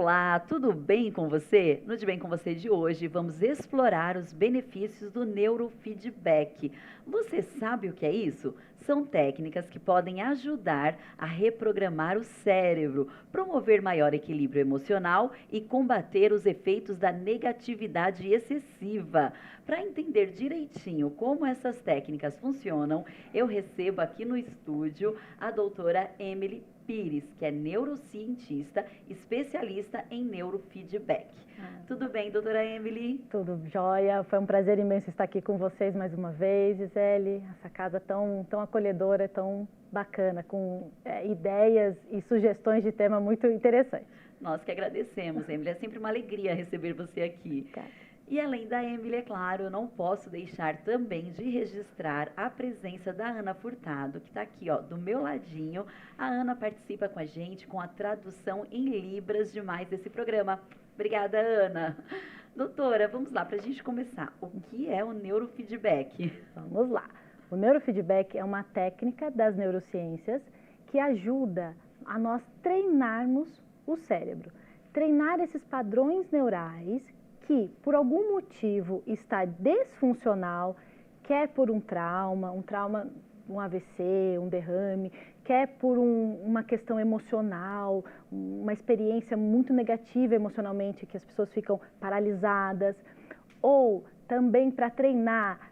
Olá, tudo bem com você? No De Bem com Você de hoje, vamos explorar os benefícios do neurofeedback. Você sabe o que é isso? São técnicas que podem ajudar a reprogramar o cérebro, promover maior equilíbrio emocional e combater os efeitos da negatividade excessiva. Para entender direitinho como essas técnicas funcionam, eu recebo aqui no estúdio a doutora Emily Pires, que é neurocientista, especialista em neurofeedback. Tudo bem, doutora Emily? Tudo jóia, foi um prazer imenso estar aqui com vocês mais uma vez, Gisele. Essa casa tão acolhedora, tão bacana, com ideias e sugestões de tema muito interessantes. Nós que agradecemos, Emily. É sempre uma alegria receber você aqui. Tá. E além da Emily, é claro, eu não posso deixar também de registrar a presença da Ana Furtado, que está aqui, ó, do meu ladinho. A Ana participa com a gente com a tradução em Libras de mais desse programa. Obrigada, Ana. Doutora, vamos lá, para a gente começar. O que é o neurofeedback? Vamos lá. O neurofeedback é uma técnica das neurociências que ajuda a nós treinarmos o cérebro. Treinar esses padrões neurais que, por algum motivo, está disfuncional, quer por um trauma, um AVC, um derrame, quer por uma questão emocional, uma experiência muito negativa emocionalmente, que as pessoas ficam paralisadas, ou também para treinar,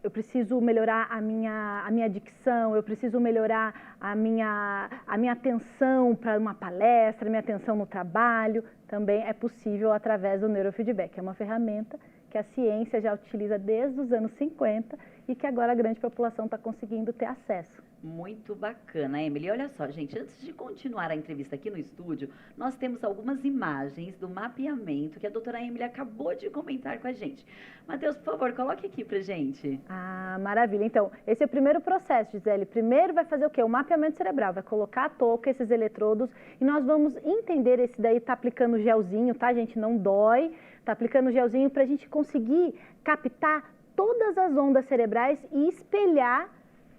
eu preciso melhorar a minha dicção, eu preciso melhorar a minha atenção para uma palestra, a minha atenção no trabalho, também é possível através do neurofeedback. É uma ferramenta que a ciência já utiliza desde os anos 50 e que agora a grande população está conseguindo ter acesso. Muito bacana, Emily. Olha só, gente, antes de continuar a entrevista aqui no estúdio, nós temos algumas imagens do mapeamento que a doutora Emily acabou de comentar com a gente. Matheus, por favor, coloque aqui pra gente. Ah, maravilha. Então, esse é o primeiro processo, Gisele. Primeiro vai fazer o quê? O mapeamento cerebral. Vai colocar a touca, esses eletrodos, e nós vamos entender, esse daí tá aplicando gelzinho, tá, gente? Não dói. Tá aplicando gelzinho pra gente conseguir captar todas as ondas cerebrais e espelhar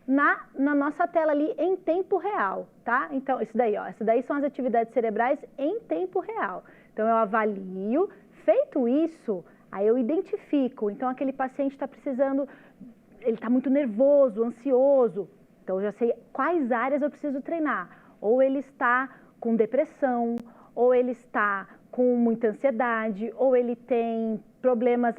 na nossa tela ali em tempo real, tá? Então, isso daí, ó, essas daí são as atividades cerebrais em tempo real. Então, eu avalio, feito isso, aí eu identifico. Então, aquele paciente está precisando, ele está muito nervoso, ansioso. Então, eu já sei quais áreas eu preciso treinar. Ou ele está com depressão, ou ele está com muita ansiedade, ou ele tem problemas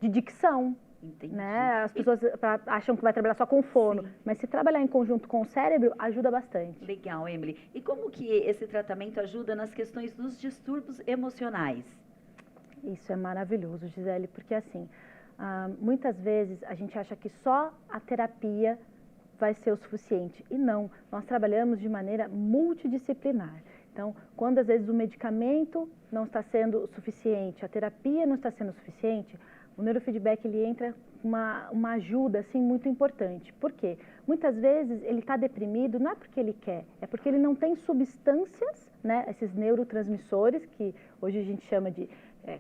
de dicção. Entendi. Né? As pessoas acham que vai trabalhar só com o fono, mas se trabalhar em conjunto com o cérebro, ajuda bastante. Legal, Emily. E como que esse tratamento ajuda nas questões dos distúrbios emocionais? Isso é maravilhoso, Gisele, porque assim, muitas vezes a gente acha que só a terapia vai ser o suficiente. E não, nós trabalhamos de maneira multidisciplinar. Então, quando às vezes o medicamento não está sendo o suficiente, a terapia não está sendo o suficiente, o neurofeedback ele entra com uma ajuda assim, muito importante. Por quê? Muitas vezes ele está deprimido, não é porque ele quer, é porque ele não tem substâncias, né, esses neurotransmissores, que hoje a gente chama de,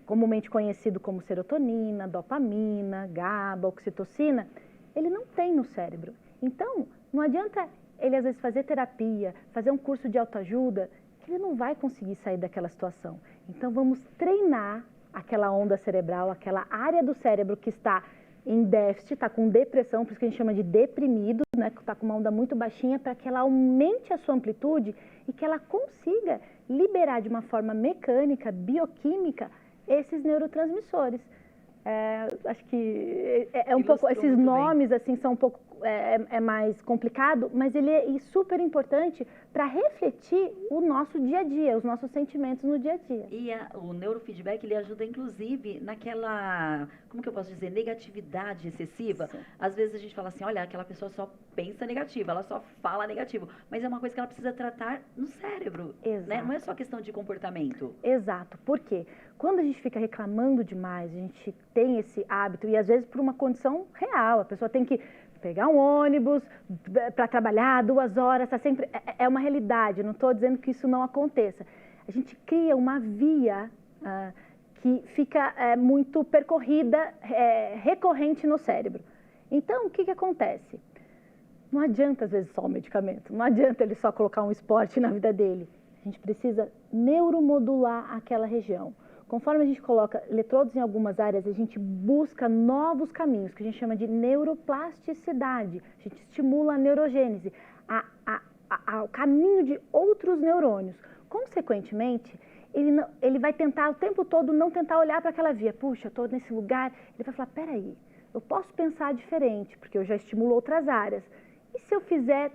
comumente conhecido como serotonina, dopamina, GABA, oxitocina, ele não tem no cérebro. Então, não adianta ele às vezes fazer terapia, fazer um curso de autoajuda, que ele não vai conseguir sair daquela situação. Então, vamos treinar aquela onda cerebral, aquela área do cérebro que está em déficit, está com depressão, por isso que a gente chama de deprimido, né, que está com uma onda muito baixinha, para que ela aumente a sua amplitude e que ela consiga liberar de uma forma mecânica, bioquímica, esses neurotransmissores. Acho que um pouco, esses nomes assim são um pouco mais complicado, mas ele é super importante para refletir o nosso dia a dia, os nossos sentimentos no dia a dia. E o neurofeedback, ele ajuda inclusive naquela, como que eu posso dizer, negatividade excessiva. Sim. Às vezes a gente fala assim, olha, aquela pessoa só pensa negativo, ela só fala negativo, mas é uma coisa que ela precisa tratar no cérebro. Exato. Né? Não é só questão de comportamento. Exato, por quê? Quando a gente fica reclamando demais, a gente tem esse hábito, e às vezes por uma condição real, a pessoa tem que pegar um ônibus para trabalhar 2 horas, tá sempre, é uma realidade, não estou dizendo que isso não aconteça. A gente cria uma via que fica muito percorrida, recorrente no cérebro. Então, o que acontece? Não adianta, às vezes, só o medicamento, não adianta ele só colocar um esporte na vida dele. A gente precisa neuromodular aquela região. Conforme a gente coloca eletrodos em algumas áreas, a gente busca novos caminhos, que a gente chama de neuroplasticidade. A gente estimula a neurogênese, o caminho de outros neurônios. Consequentemente, ele vai tentar o tempo todo não tentar olhar para aquela via. Puxa, eu estou nesse lugar. Ele vai falar, peraí, eu posso pensar diferente, porque eu já estimulo outras áreas. E se eu fizer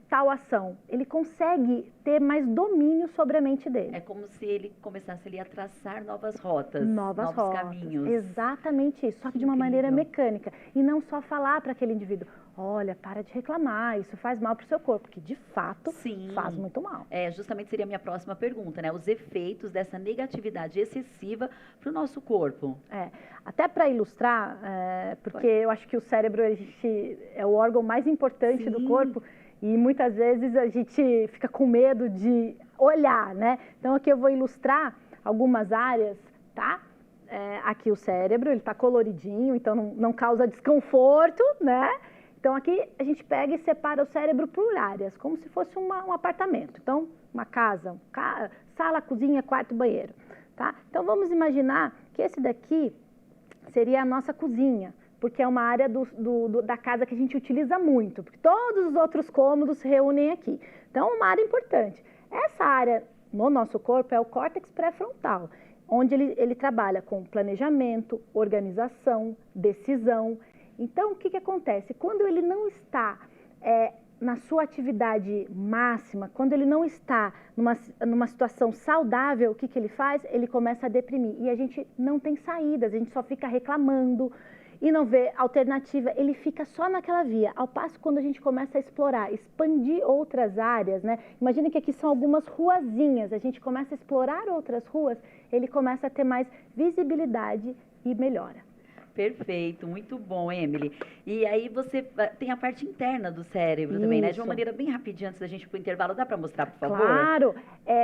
tal ação? Ele consegue ter mais domínio sobre a mente dele. É como se ele começasse ali a traçar novas rotas, novos caminhos. Exatamente isso, só que de uma maneira mecânica. E não só falar para aquele indivíduo, olha, para de reclamar, isso faz mal para o seu corpo, que de fato faz muito mal. Justamente seria a minha próxima pergunta, né? Os efeitos dessa negatividade excessiva para o nosso corpo. Até para ilustrar, porque eu acho que o cérebro é o órgão mais importante do corpo, e muitas vezes a gente fica com medo de olhar, né? Então aqui eu vou ilustrar algumas áreas, tá? Aqui o cérebro, ele está coloridinho, então não causa desconforto, né? Então aqui a gente pega e separa o cérebro por áreas, como se fosse um apartamento. Então, uma casa, sala, cozinha, quarto, banheiro, tá? Então vamos imaginar que esse daqui seria a nossa cozinha, porque é uma área da casa que a gente utiliza muito, porque todos os outros cômodos se reúnem aqui. Então, é uma área importante. Essa área no nosso corpo é o córtex pré-frontal, onde ele trabalha com planejamento, organização, decisão. Então, o que acontece? Quando ele não está na sua atividade máxima, quando ele não está numa situação saudável, o que ele faz? Ele começa a deprimir. E a gente não tem saídas, a gente só fica reclamando e não vê alternativa, ele fica só naquela via. Ao passo, quando a gente começa a explorar, expandir outras áreas, né? Imagina que aqui são algumas ruazinhas, a gente começa a explorar outras ruas, ele começa a ter mais visibilidade e melhora. Perfeito, muito bom, Emily. E aí você tem a parte interna do cérebro também, né? De uma maneira bem rapidinha, antes da gente ir para o intervalo, dá para mostrar, por favor? Claro!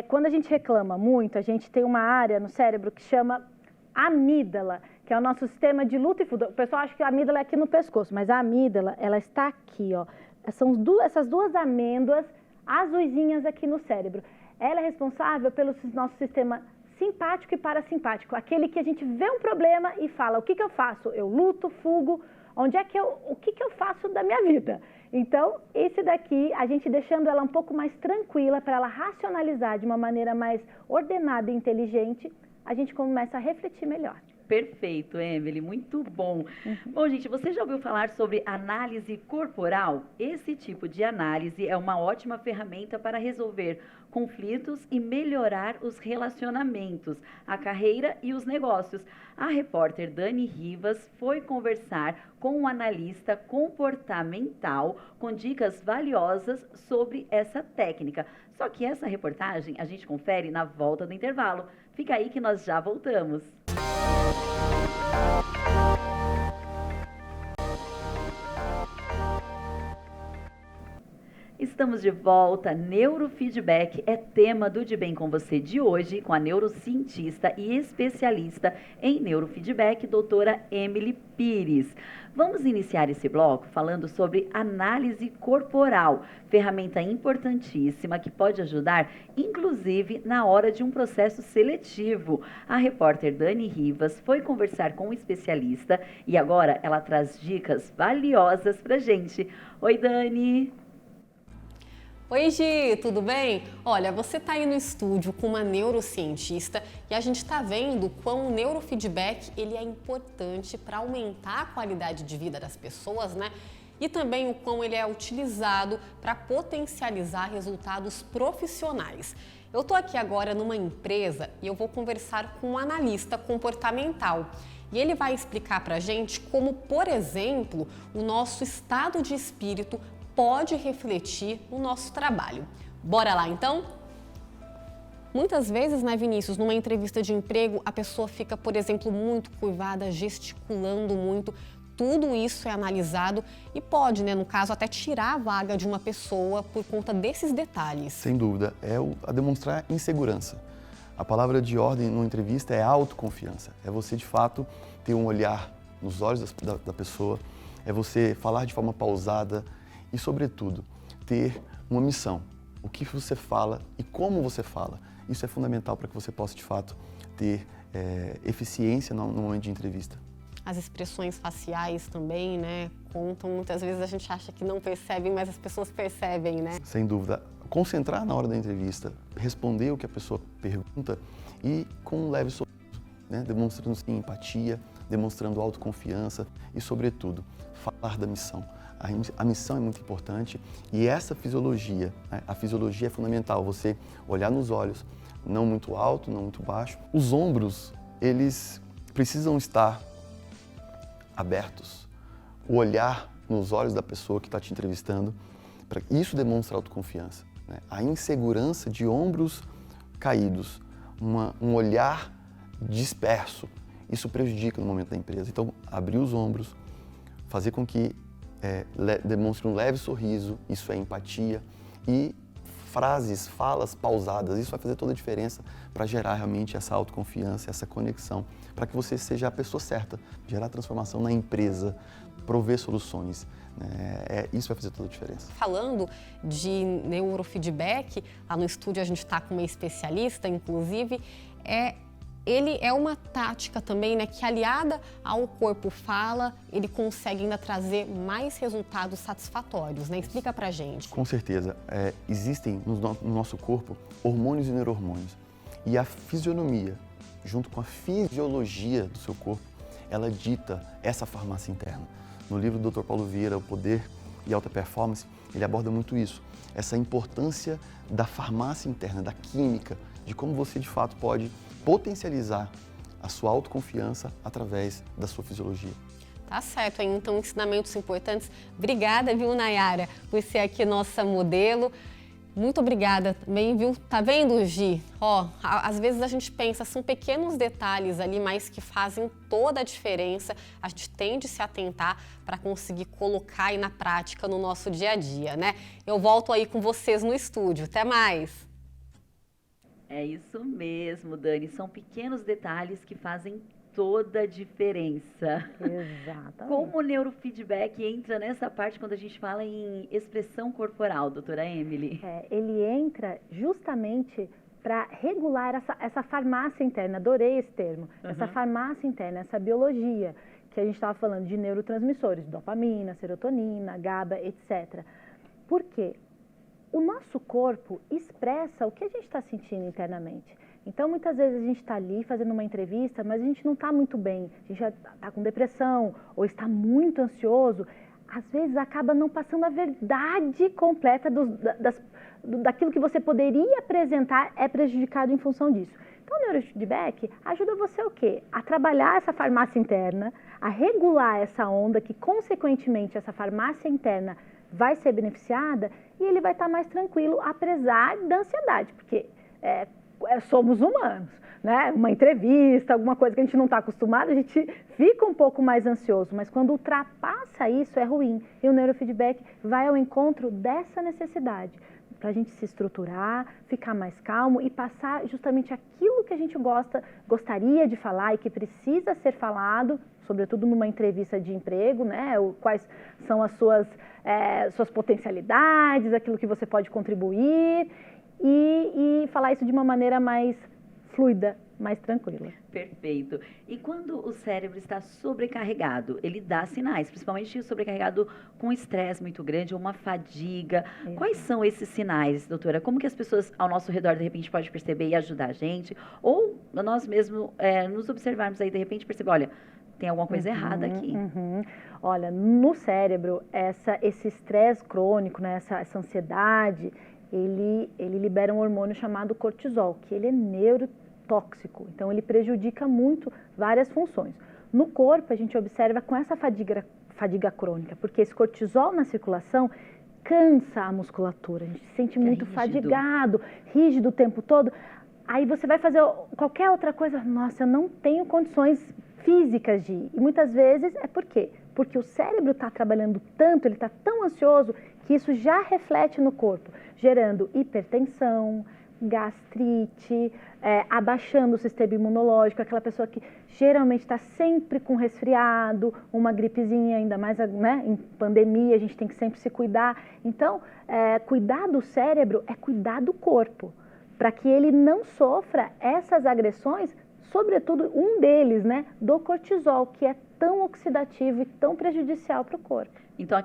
Quando a gente reclama muito, a gente tem uma área no cérebro que chama amígdala, que é o nosso sistema de luta e fuga. O pessoal acha que a amígdala é aqui no pescoço, mas a amígdala, ela está aqui, ó. São essas duas amêndoas azuisinhas aqui no cérebro. Ela é responsável pelo nosso sistema simpático e parasimpático, aquele que a gente vê um problema e fala, o que eu faço? Eu luto, fugo, o que eu faço da minha vida? Então, esse daqui, a gente deixando ela um pouco mais tranquila, para ela racionalizar de uma maneira mais ordenada e inteligente, a gente começa a refletir melhor. Perfeito, Emily, muito bom. Bom, gente, você já ouviu falar sobre análise corporal? Esse tipo de análise é uma ótima ferramenta para resolver conflitos e melhorar os relacionamentos, a carreira e os negócios. A repórter Dani Rivas foi conversar com um analista comportamental com dicas valiosas sobre essa técnica. Só que essa reportagem a gente confere na volta do intervalo. Fica aí que nós já voltamos. Estamos de volta. Neurofeedback é tema do De Bem com Você de hoje, com a neurocientista e especialista em neurofeedback, doutora Emily Pires. Vamos iniciar esse bloco falando sobre análise corporal, ferramenta importantíssima que pode ajudar, inclusive, na hora de um processo seletivo. A repórter Dani Rivas foi conversar com um especialista e agora ela traz dicas valiosas pra gente. Oi, Dani! Oi, Gi, tudo bem? Olha, você está aí no estúdio com uma neurocientista e a gente está vendo quão o neurofeedback ele é importante para aumentar a qualidade de vida das pessoas, né? E também o quão ele é utilizado para potencializar resultados profissionais. Eu estou aqui agora numa empresa e eu vou conversar com um analista comportamental. E ele vai explicar para a gente como, por exemplo, o nosso estado de espírito pode refletir no nosso trabalho. Bora lá então? Muitas vezes, né, Vinícius, numa entrevista de emprego, a pessoa fica, por exemplo, muito curvada, gesticulando muito. Tudo isso é analisado e pode, né, no caso, até tirar a vaga de uma pessoa por conta desses detalhes. Sem dúvida, a demonstrar insegurança. A palavra de ordem numa entrevista é autoconfiança. É você, de fato, ter um olhar nos olhos da pessoa, é você falar de forma pausada, e, sobretudo, ter uma missão. o que você fala e como você fala. Isso é fundamental para que você possa, de fato, ter eficiência no momento de entrevista. As expressões faciais também, né, contam. Muitas vezes a gente acha que não percebem, mas as pessoas percebem, né? Sem dúvida. Concentrar na hora da entrevista, responder o que a pessoa pergunta e com um leve sorriso, né, demonstrando sim, empatia, demonstrando autoconfiança e, sobretudo, falar da missão. A missão é muito importante e essa fisiologia, né, a fisiologia é fundamental. Você olhar nos olhos, não muito alto, não muito baixo. Os ombros, eles precisam estar abertos. O olhar nos olhos da pessoa que está te entrevistando, isso demonstra autoconfiança, né? A insegurança de ombros caídos, um olhar disperso, isso prejudica no momento da empresa. Então, abrir os ombros, fazer com que demonstre um leve sorriso, isso é empatia, e falas pausadas, isso vai fazer toda a diferença para gerar realmente essa autoconfiança, essa conexão, para que você seja a pessoa certa, gerar transformação na empresa, prover soluções. Isso vai fazer toda a diferença. Falando de neurofeedback, lá no estúdio a gente está com uma especialista, inclusive, ele é uma tática também, né, que aliada ao corpo fala, ele consegue ainda trazer mais resultados satisfatórios, né? Explica pra gente. Com certeza. Existem no nosso corpo hormônios e neurohormônios. E a fisionomia, junto com a fisiologia do seu corpo, ela dita essa farmácia interna. No livro do Dr. Paulo Vieira, O Poder e Alta Performance, ele aborda muito isso. Essa importância da farmácia interna, da química, de como você de fato pode potencializar a sua autoconfiança através da sua fisiologia. Tá certo, hein? Então ensinamentos importantes. Obrigada, viu, Nayara, por ser aqui nossa modelo. Muito obrigada também, viu? Tá vendo, Gi? Às vezes a gente pensa, são pequenos detalhes ali, mas que fazem toda a diferença. A gente tem de se atentar para conseguir colocar aí na prática no nosso dia a dia, né? Eu volto aí com vocês no estúdio. Até mais! É isso mesmo, Dani. São pequenos detalhes que fazem toda a diferença. Exatamente. Como o neurofeedback entra nessa parte quando a gente fala em expressão corporal, doutora Emily? Ele entra justamente para regular essa farmácia interna, adorei esse termo, essa farmácia interna, essa biologia, que a gente estava falando de neurotransmissores, dopamina, serotonina, GABA, etc. Por quê? O nosso corpo expressa o que a gente está sentindo internamente. Então, muitas vezes a gente está ali fazendo uma entrevista, mas a gente não está muito bem, a gente já está com depressão ou está muito ansioso. Às vezes acaba não passando a verdade completa daquilo que você poderia apresentar, é prejudicado em função disso. Então, o neurofeedback ajuda você o quê? A trabalhar essa farmácia interna, a regular essa onda que, consequentemente, essa farmácia interna vai ser beneficiada e ele vai estar mais tranquilo, apesar da ansiedade, porque somos humanos, né? Uma entrevista, alguma coisa que a gente não está acostumado, a gente fica um pouco mais ansioso, mas quando ultrapassa isso é ruim. E o neurofeedback vai ao encontro dessa necessidade, para a gente se estruturar, ficar mais calmo e passar justamente aquilo que a gente gostaria de falar e que precisa ser falado, sobretudo numa entrevista de emprego, né? Quais são as suas potencialidades, aquilo que você pode contribuir e falar isso de uma maneira mais fluida, mais tranquila. Perfeito. E quando o cérebro está sobrecarregado, ele dá sinais, principalmente sobrecarregado com estresse muito grande ou uma fadiga. Quais são esses sinais, doutora? Como que as pessoas ao nosso redor, de repente, podem perceber e ajudar a gente? Ou nós mesmos nos observarmos aí, de repente, perceber, olha, tem alguma coisa errada aqui. Olha, no cérebro, esse estresse crônico, né, essa ansiedade, ele libera um hormônio chamado cortisol, que ele é neurotóxico. Então, ele prejudica muito várias funções. No corpo, a gente observa com essa fadiga crônica, porque esse cortisol na circulação cansa a musculatura. A gente se sente muito fadigado, rígido o tempo todo. Aí você vai fazer qualquer outra coisa, nossa, eu não tenho condições físicas de ir. E muitas vezes é por quê? Porque o cérebro está trabalhando tanto, ele está tão ansioso, que isso já reflete no corpo, gerando hipertensão, gastrite, abaixando o sistema imunológico, aquela pessoa que geralmente está sempre com resfriado, uma gripezinha, ainda mais, né, em pandemia, a gente tem que sempre se cuidar. Então, cuidar do cérebro é cuidar do corpo, para que ele não sofra essas agressões, sobretudo um deles, né, do cortisol, que é tão oxidativo e tão prejudicial para o corpo. Então,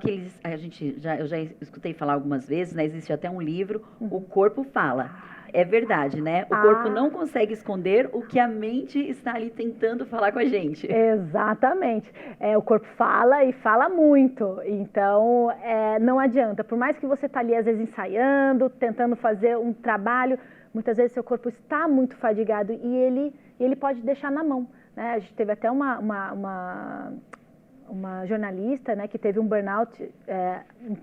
eu já escutei falar algumas vezes, né? Existe até um livro, O Corpo Fala. É verdade, né? O corpo não consegue esconder o que a mente está ali tentando falar com a gente. Exatamente. O corpo fala e fala muito. Então, não adianta. Por mais que você está ali, às vezes, ensaiando, tentando fazer um trabalho, muitas vezes seu corpo está muito fadigado e ele pode deixar na mão, né? A gente teve até uma jornalista, né, que teve um burnout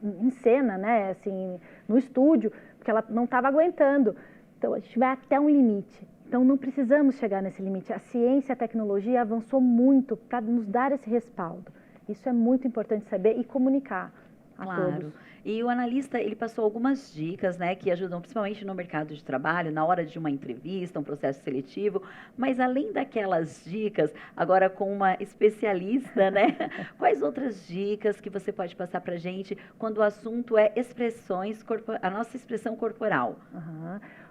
em cena, né, assim, no estúdio, porque ela não estava aguentando. Então, a gente vai até um limite. Então, não precisamos chegar nesse limite. A ciência e a tecnologia avançou muito para nos dar esse respaldo. Isso é muito importante saber e comunicar a todos. E o analista, ele passou algumas dicas, né, que ajudam principalmente no mercado de trabalho, na hora de uma entrevista, um processo seletivo, mas além daquelas dicas, agora com uma especialista, né, quais outras dicas que você pode passar pra gente quando o assunto é a nossa expressão corporal?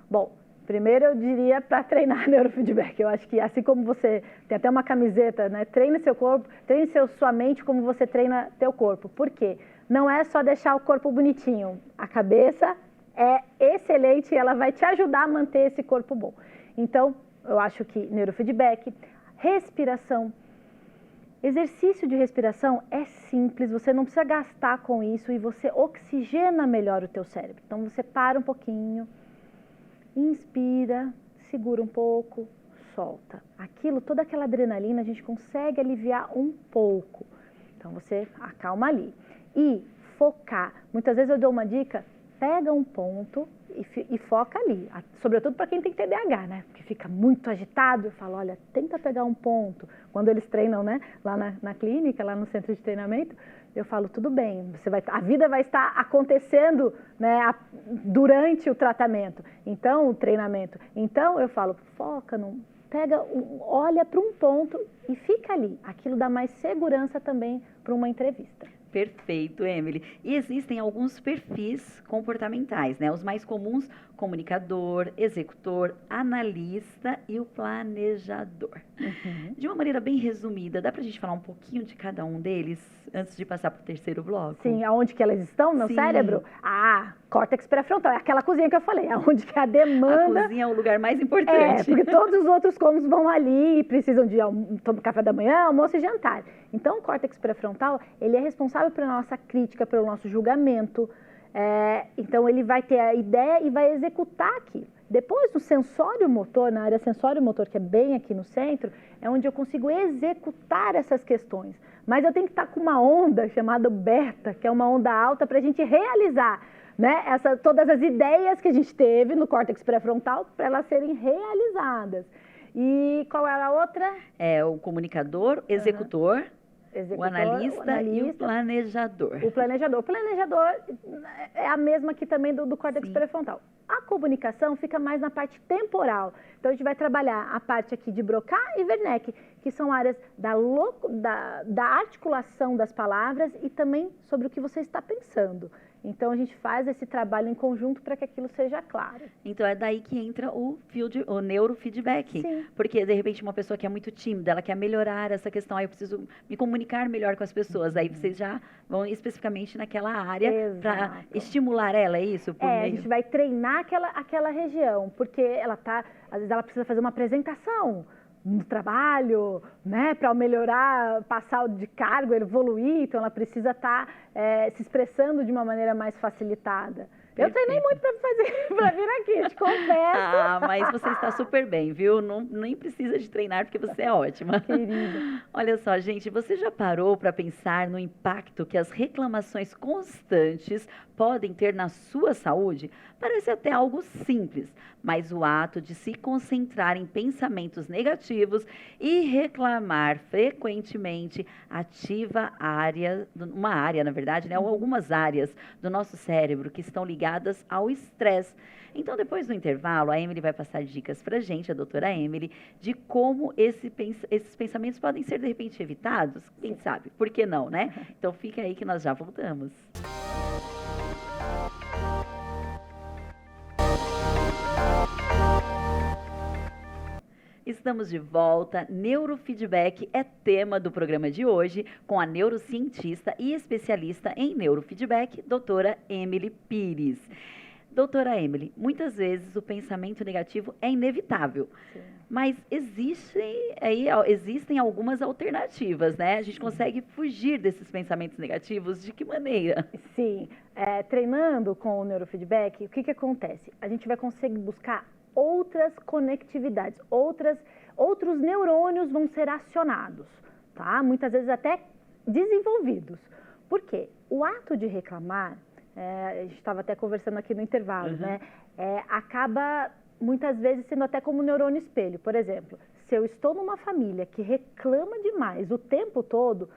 Bom, primeiro eu diria para treinar neurofeedback. Eu acho que assim como você tem até uma camiseta, né, treine seu corpo, treine sua mente como você treina teu corpo. Por quê? Não é só deixar o corpo bonitinho. A cabeça é excelente e ela vai te ajudar a manter esse corpo bom. Então, eu acho que neurofeedback, respiração. Exercício de respiração é simples, você não precisa gastar com isso e você oxigena melhor o teu cérebro. Então, você para um pouquinho, inspira, segura um pouco, solta. Toda aquela adrenalina, a gente consegue aliviar um pouco. Então, você acalma ali. E focar. Muitas vezes eu dou uma dica, pega um ponto e foca ali. Sobretudo para quem tem TDAH, né? Porque fica muito agitado. Eu falo, olha, tenta pegar um ponto. Quando eles treinam, né? Lá na clínica, lá no centro de treinamento, eu falo, tudo bem, a vida vai estar acontecendo, né, durante o tratamento. Então, o treinamento. Então, eu falo, foca, olha para um ponto e fica ali. Aquilo dá mais segurança também para uma entrevista. Perfeito, Emily. E existem alguns perfis comportamentais, né? Os mais comuns, comunicador, executor, analista e o planejador. De uma maneira bem resumida, dá pra gente falar um pouquinho de cada um deles antes de passar pro terceiro bloco? Sim, aonde que elas estão no cérebro? Córtex pré-frontal, é aquela cozinha que eu falei, aonde que a demanda... A cozinha é o lugar mais importante. Porque todos os outros cômodos vão ali e precisam de café da manhã, almoço e jantar. Então, o córtex pré-frontal, ele é responsável pela nossa crítica, pelo nosso julgamento. Então, ele vai ter a ideia e vai executar aquilo. Depois, no sensório motor, na área sensório motor, que é bem aqui no centro, é onde eu consigo executar essas questões. Mas eu tenho que estar com uma onda chamada beta, que é uma onda alta, para a gente realizar, né, todas as ideias que a gente teve no córtex pré-frontal, para elas serem realizadas. E qual era a outra? O comunicador, executor, o analista e o planejador. O planejador é a mesma aqui também do córtex pré-frontal. A comunicação fica mais na parte temporal. Então, a gente vai trabalhar a parte aqui de Broca e Wernicke, que são áreas da articulação das palavras e também sobre o que você está pensando. Então, a gente faz esse trabalho em conjunto para que aquilo seja claro. Então, é daí que entra o neurofeedback. Sim. Porque, de repente, uma pessoa que é muito tímida, ela quer melhorar essa questão, eu preciso me comunicar melhor com as pessoas. Aí vocês já vão especificamente naquela área para estimular ela, é isso? A gente vai treinar aquela região, porque às vezes ela precisa fazer uma apresentação no trabalho, né, para melhorar, passar de cargo, evoluir, então ela precisa estar se expressando de uma maneira mais facilitada. Perfeito. Eu treinei muito para vir aqui, te confesso. Mas você está super bem, viu? Nem precisa de treinar, porque você é ótima. Querida. Olha só, gente, você já parou para pensar no impacto que as reclamações constantes podem ter na sua saúde? Parece até algo simples, mas o ato de se concentrar em pensamentos negativos e reclamar frequentemente ativa uma área, na verdade, né, ou algumas áreas do nosso cérebro que estão ligadas ligadas ao estresse. Então, depois do intervalo, a Emily vai passar dicas para a gente, a doutora Emily, de como esses pensamentos podem ser, de repente, evitados. Quem sabe? Por que não, né? Então, fica aí que nós já voltamos. Estamos de volta. Neurofeedback é tema do programa de hoje, com a neurocientista e especialista em neurofeedback, doutora Emily Pires. Doutora Emily, muitas vezes o pensamento negativo é inevitável, mas existem algumas alternativas, né? A gente consegue fugir desses pensamentos negativos de que maneira? Sim, treinando com o neurofeedback, o que acontece? A gente vai conseguir buscar outras conectividades, outros neurônios vão ser acionados, tá? Muitas vezes até desenvolvidos. Por quê? O ato de reclamar, a gente estava até conversando aqui no intervalo, né? Acaba muitas vezes sendo até como um neurônio espelho. Por exemplo, se eu estou numa família que reclama demais o tempo todo,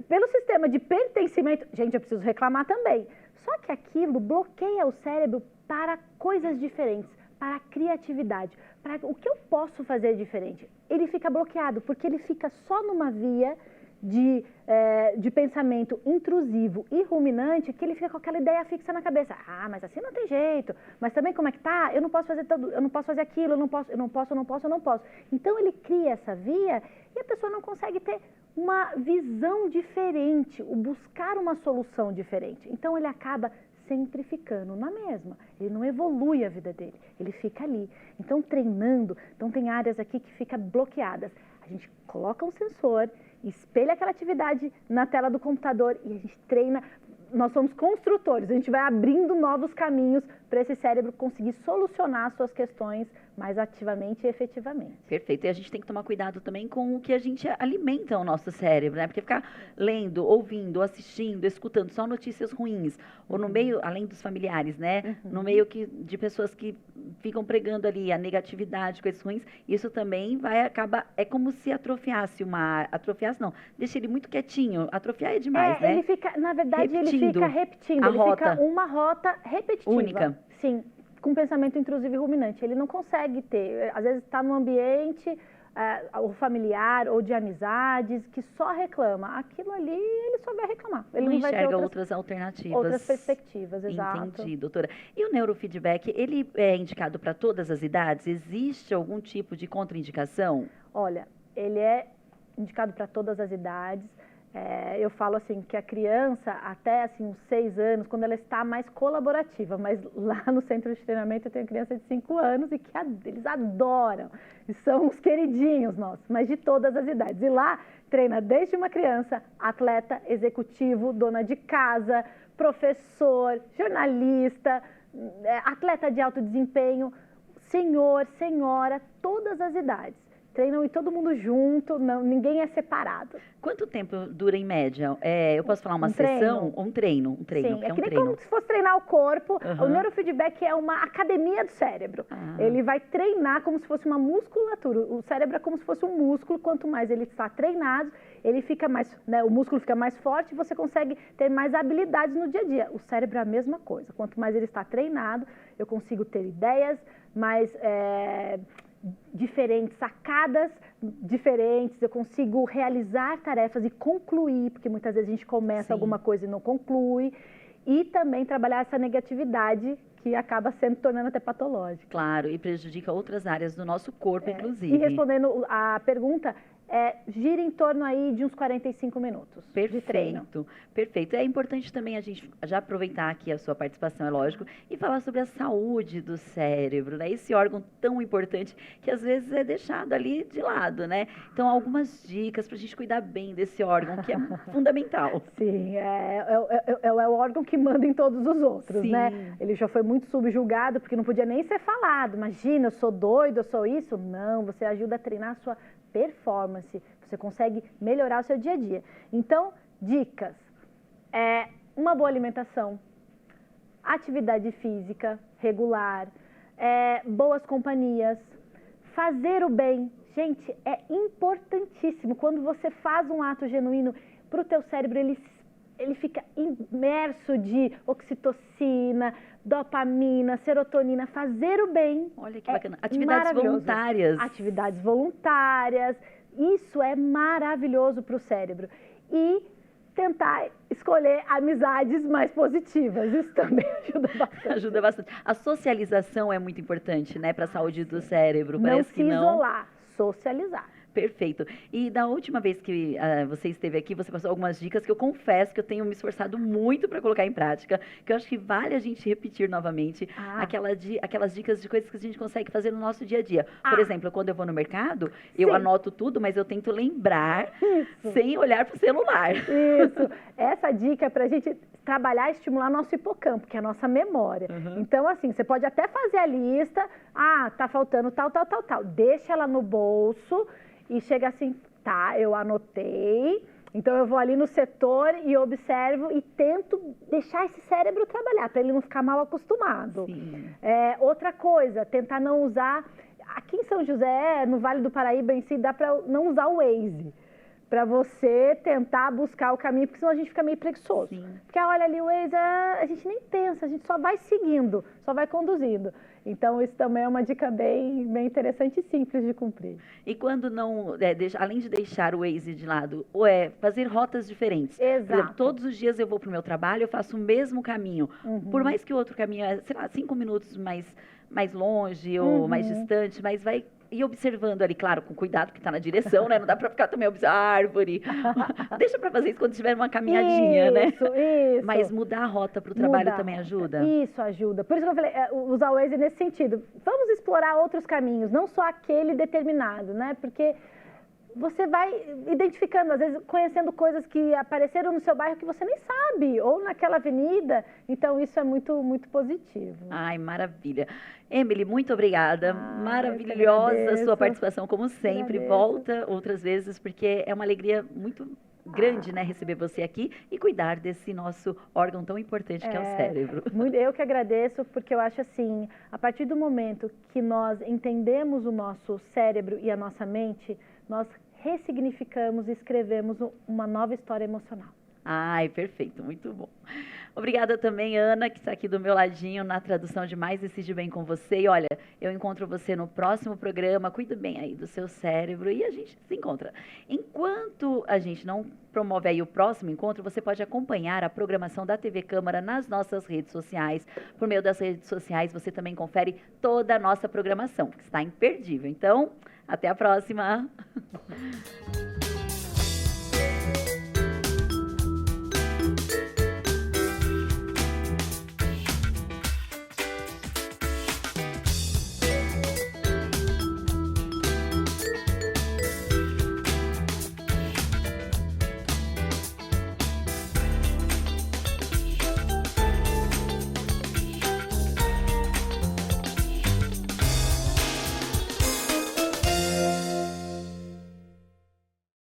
pelo sistema de pertencimento, gente, eu preciso reclamar também. Só que aquilo bloqueia o cérebro para coisas diferentes, para a criatividade, para o que eu posso fazer diferente. Ele fica bloqueado, porque ele fica só numa via de pensamento intrusivo e ruminante, que ele fica com aquela ideia fixa na cabeça. Ah, mas assim não tem jeito. Mas também como é que tá? Eu não posso fazer eu não posso fazer aquilo, eu não posso. Então ele cria essa via e a pessoa não consegue ter uma visão diferente, o buscar uma solução diferente. Então ele acaba sempre ficando na mesma. Ele não evolui a vida dele, ele fica ali. Então treinando, então tem áreas aqui que ficam bloqueadas. A gente coloca um sensor, espelha aquela atividade na tela do computador e a gente treina. Nós somos construtores, a gente vai abrindo novos caminhos para esse cérebro conseguir solucionar suas questões mais ativamente e efetivamente. Perfeito. E a gente tem que tomar cuidado também com o que a gente alimenta o nosso cérebro, né? Porque ficar lendo, ouvindo, assistindo, escutando só notícias ruins, ou no meio, além dos familiares, né? No meio de pessoas que ficam pregando ali a negatividade, coisas ruins, isso também vai acabar, é como se atrofiasse não, deixa ele muito quietinho, atrofiar é demais, né? Ele fica, na verdade, ele fica repetindo, fica uma rota repetitiva. Única. Sim, com pensamento intrusivo e ruminante. Ele não consegue ter, às vezes está num ambiente ou familiar ou de amizades que só reclama. Aquilo ali, ele só vai reclamar. Ele não vai enxerga ter outras alternativas. Outras perspectivas, exato. Entendi, doutora. E o neurofeedback, ele é indicado para todas as idades? Existe algum tipo de contraindicação? Olha, ele é indicado para todas as idades. Eu falo assim que a criança, até assim, uns 6 anos, quando ela está mais colaborativa, mas lá no centro de treinamento eu tenho criança de 5 anos e que eles adoram, e são os queridinhos nossos, mas de todas as idades. E lá treina desde uma criança, atleta, executivo, dona de casa, professor, jornalista, atleta de alto desempenho, senhor, senhora, todas as idades. Treinam e todo mundo junto, ninguém é separado. Quanto tempo dura em média? Eu posso falar uma sessão? Um treino. Sim, é que nem como se fosse treinar o corpo. O neurofeedback é uma academia do cérebro. Ele vai treinar como se fosse uma musculatura. O cérebro é como se fosse um músculo. Quanto mais ele está treinado, ele fica mais, né, o músculo fica mais forte e você consegue ter mais habilidades no dia a dia. O cérebro é a mesma coisa. Quanto mais ele está treinado, eu consigo ter ideias mais diferentes, sacadas diferentes, eu consigo realizar tarefas e concluir, porque muitas vezes a gente começa alguma coisa e não conclui, e também trabalhar essa negatividade que acaba tornando até patológica. Claro, e prejudica outras áreas do nosso corpo, inclusive. E respondendo a pergunta, gira em torno aí de uns 45 minutos de treino. Perfeito. É importante também a gente já aproveitar aqui a sua participação, é lógico, e falar sobre a saúde do cérebro, né? Esse órgão tão importante que às vezes é deixado ali de lado, né? Então, algumas dicas para a gente cuidar bem desse órgão, que é fundamental. Sim, é o órgão que manda em todos os outros, né? Ele já foi muito subjugado, porque não podia nem ser falado. Imagina, eu sou doido, eu sou isso. Não, você ajuda a treinar a sua performance, você consegue melhorar o seu dia a dia. Então, dicas: uma boa alimentação, atividade física regular, boas companhias, fazer o bem. Gente, é importantíssimo. Quando você faz um ato genuíno, para o teu cérebro ele ele fica imerso de oxitocina, dopamina, serotonina, fazer o bem. Olha que bacana. Atividades voluntárias. Atividades voluntárias, isso é maravilhoso para o cérebro. E tentar escolher amizades mais positivas, isso também ajuda bastante. Ajuda bastante. A socialização é muito importante, né, para a saúde do cérebro. Não Parece se que não. isolar, socializar. Perfeito. E da última vez que você esteve aqui, você passou algumas dicas que eu confesso que eu tenho me esforçado muito para colocar em prática, que eu acho que vale a gente repetir novamente aquelas dicas de coisas que a gente consegue fazer no nosso dia a dia. Por exemplo, quando eu vou no mercado, eu anoto tudo, mas eu tento lembrar sem olhar para o celular. Isso. Essa dica é para a gente trabalhar e estimular nosso hipocampo, que é a nossa memória. Então, assim, você pode até fazer a lista, tá faltando tal. Deixa ela no bolso e chega assim, eu anotei, então eu vou ali no setor e observo e tento deixar esse cérebro trabalhar, para ele não ficar mal acostumado. Outra coisa, tentar não usar, aqui em São José, no Vale do Paraíba em si, dá para não usar o Waze, para você tentar buscar o caminho, porque senão a gente fica meio preguiçoso. Porque olha ali o Waze, a gente nem pensa, a gente só vai seguindo, só vai conduzindo. Então, isso também é uma dica bem interessante e simples de cumprir. E quando não, além de deixar o Waze de lado, fazer rotas diferentes. Exato. Por exemplo, todos os dias eu vou para o meu trabalho, eu faço o mesmo caminho. Por mais que o outro caminho é, 5 minutos mais longe ou mais distante, mas vai ir observando ali, claro, com cuidado, que está na direção, né? Não dá para ficar também observando a árvore. Deixa para fazer isso quando tiver uma caminhadinha, né? Isso. Mas mudar a rota para o trabalho também ajuda? Isso ajuda. Por isso que eu falei, usar o Waze nesse sentido. Vamos explorar outros caminhos, não só aquele determinado, né? Porque você vai identificando, às vezes, conhecendo coisas que apareceram no seu bairro que você nem sabe, ou naquela avenida. Então, isso é muito, muito positivo. Ai, maravilha. Emily, muito obrigada. Maravilhosa a sua participação, como sempre. Volta outras vezes, porque é uma alegria muito grande, né, receber você aqui e cuidar desse nosso órgão tão importante que é o cérebro. Eu que agradeço, porque eu acho assim, a partir do momento que nós entendemos o nosso cérebro e a nossa mente, nós ressignificamos e escrevemos uma nova história emocional. Ai, perfeito, muito bom. Obrigada também, Ana, que está aqui do meu ladinho na tradução de Mais Decide Bem com você. E olha, eu encontro você no próximo programa. Cuida bem aí do seu cérebro e a gente se encontra. Enquanto a gente não promove aí o próximo encontro, você pode acompanhar a programação da TV Câmara nas nossas redes sociais. Por meio das redes sociais, você também confere toda a nossa programação, que está imperdível. Então, até a próxima!